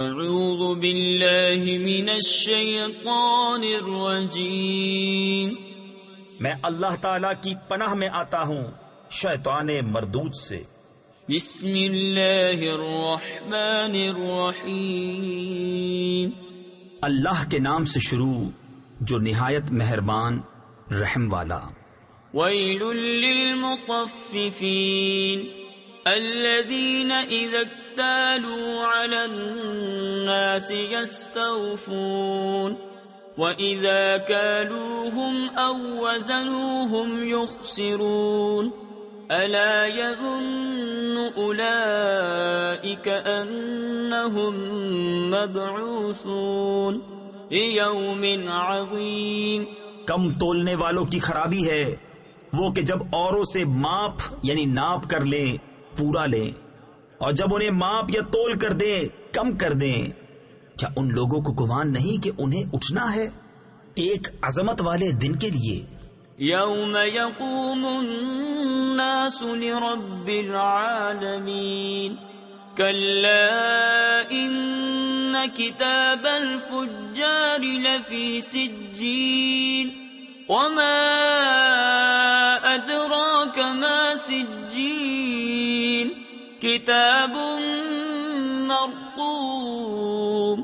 اعوذ باللہ من الشیطان الرجیم، میں اللہ تعالی کی پناہ میں آتا ہوں شیطان مردود سے۔ بسم اللہ الرحمن الرحیم، اللہ کے نام سے شروع جو نہایت مہربان رحم والا۔ ویل للمطففین الذین اذا اکتالوا علی الناس یستوفون وَإِذَا كَالُوهُمْ أَوْ وَزَنُوهُمْ يُخْسِرُونَ أَلَا يَظُنُّ أُولَئِكَ أَنَّهُمْ مَبْعُوثُونَ لِيَوْمٍ عَظِيمٍ۔ کم تولنے والوں کی خرابی ہے وہ کہ جب اوروں سے ماپ یعنی ناپ کر لیں پورا لیں، اور جب انہیں ماپ یا تول کر دیں کم کر دیں، کیا ان لوگوں کو گمان نہیں کہ انہیں اٹھنا ہے ایک عظمت والے دن کے لیے؟ یوم یقوم الناس لرب العالمین کلا ان کتاب الفجار لفی سجین وما ادراک ما سجین کتاب مرقوم۔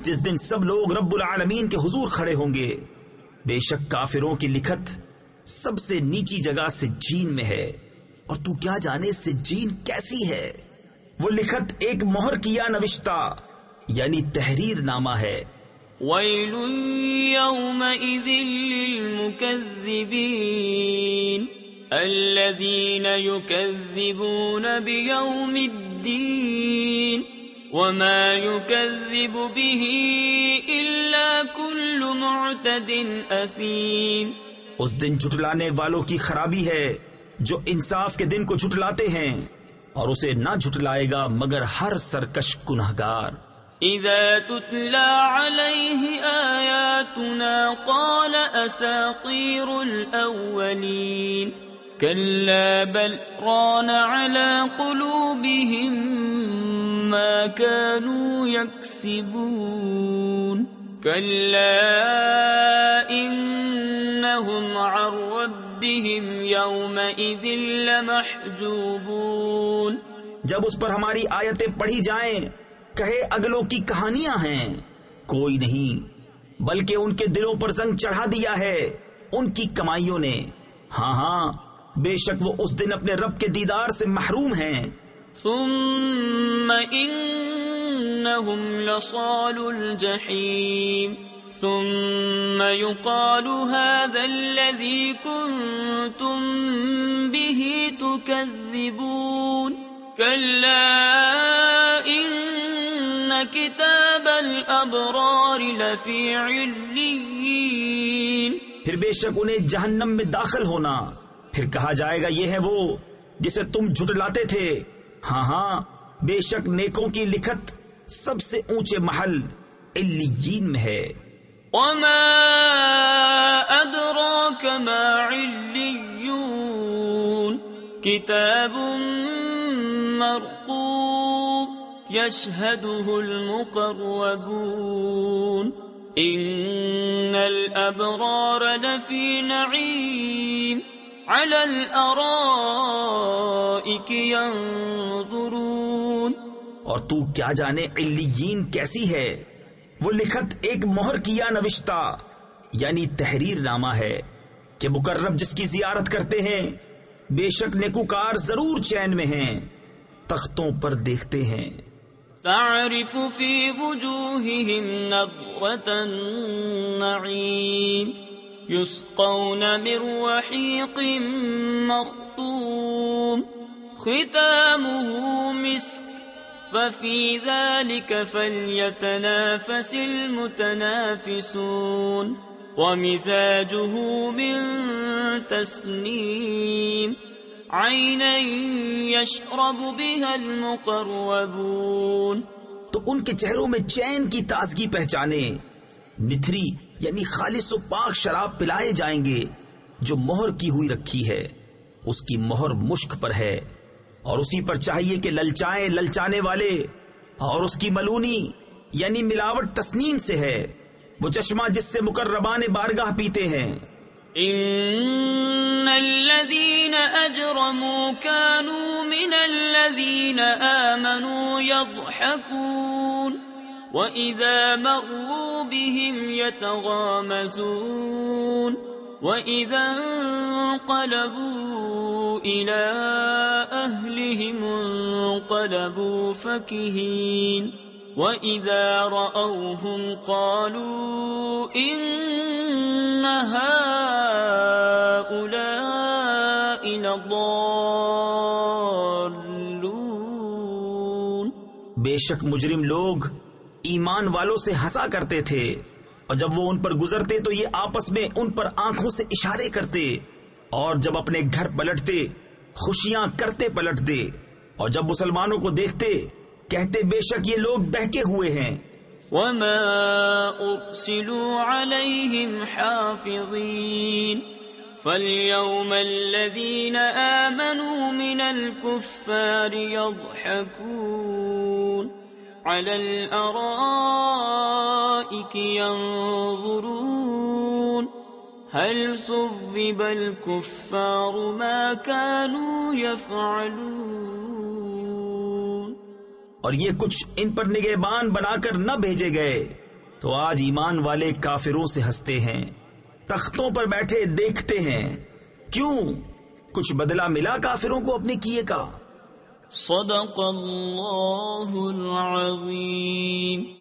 جس دن سب لوگ رب العالمین کے حضور کھڑے ہوں گے، بے شک کافروں کی لکھت سب سے نیچی جگہ سجین میں ہے، اور تو کیا جانے سجین کیسی ہے؟ وہ لکھت ایک مہر کیا نوشتہ یعنی تحریر نامہ ہے۔ ویل یومئذ للمکذبین الذین یکذبون بیوم الدین وما يكذب به إلا كل معتد أثيم۔ اس دن جھٹلانے والوں کی خرابی ہے جو انصاف کے دن کو جھٹلاتے ہیں، اور اسے نہ جھٹلائے گا مگر ہر سرکش گنہگار۔ اذا تتلى عليه آياتنا قال أساطير الأولين كلا بل ران على قلوبهم ما كانوا يكسبون كلا إنهم عن ربهم يومئذ لمحجوبون۔ جب اس پر ہماری آیتیں پڑھی جائیں کہے اگلوں کی کہانیاں ہیں، کوئی نہیں بلکہ ان کے دلوں پر زنگ چڑھا دیا ہے ان کی کمائیوں نے۔ ہاں ہاں بے شک وہ اس دن اپنے رب کے دیدار سے محروم ہیں۔ ثم انہم لصال الجحیم ثم يقال هذا الذي كنتم به تكذبون كلا ان كتاب الابرار لفی علیین۔ پھر بے شک انہیں جہنم میں داخل ہونا، پھر کہا جائے گا یہ ہے وہ جسے تم جھٹلاتے تھے۔ ہاں ہاں بے شک نیکوں کی لکھت سب سے اونچے محل علیین میں ہے۔ وما ادراک ما علیون کتاب مرقوم یشہدہ المقربون ان الابرار لفی نعیم علی الارائک ینظرون۔ اور تو کیا جانے علیین کیسی ہے؟ وہ لکھت ایک مہر کیا نوشتہ یعنی تحریر نامہ ہے کہ مقرب جس کی زیارت کرتے ہیں بے شک نیکوکار ضرور چین میں ہیں، تختوں پر دیکھتے ہیں۔ تعرف فی وجوہہم نضرۃ النعیم یسقون من رحیق مختوم ختامہ مسک وفی ذلک فلیتنافس المتنافسون ومزاجہ من تسنیم عینا یشرب بها المقربون۔ تو ان کے چہروں میں چین کی تازگی پہچانے، نتھری یعنی خالص و پاک شراب پلائے جائیں گے جو مہر کی ہوئی رکھی ہے، اس کی مہر مشک پر ہے، اور اسی پر چاہیے کہ للچائیں للچانے والے، اور اس کی ملونی یعنی ملاوٹ تسنیم سے ہے، وہ چشمہ جس سے مقربان بارگاہ پیتے ہیں۔ ان الذين اجرموا كانوا من الذين آمنوا يضحكون وإذا مروا بهم يتغامزون وإذا انقلبوا إلى أهلهم انقلبوا فكهين وَإِذَا رَأَوْهُمْ قَالُوا إِنَّ هَؤُلَاءِ لَضَالُّونَ۔ بے شک مجرم لوگ ایمان والوں سے ہنسا کرتے تھے، اور جب وہ ان پر گزرتے تو یہ آپس میں ان پر آنکھوں سے اشارے کرتے، اور جب اپنے گھر پلٹتے خوشیاں کرتے پلٹتے، اور جب مسلمانوں کو دیکھتے کہتے بے شک یہ لوگ بہکے ہوئے ہیں۔ وَمَا أُرْسِلُوا عَلَيْهِمْ حَافِظِينَ فَالْيَوْمَ الَّذِينَ آمَنُوا مِنَ الْكُفَّارِ يَضْحَكُونَ عَلَى الْأَرَائِكِ يَنظُرُونَ هَلْ ثُوِّبَ الْكُفَّارُ مَا كَانُوا يَفْعَلُونَ۔ اور یہ کچھ ان پر نگہبان بنا کر نہ بھیجے گئے تو آج ایمان والے کافروں سے ہنستے ہیں، تختوں پر بیٹھے دیکھتے ہیں۔ کیوں؟ کچھ بدلہ ملا کافروں کو اپنے کیے کا۔ صدق اللہ العظیم۔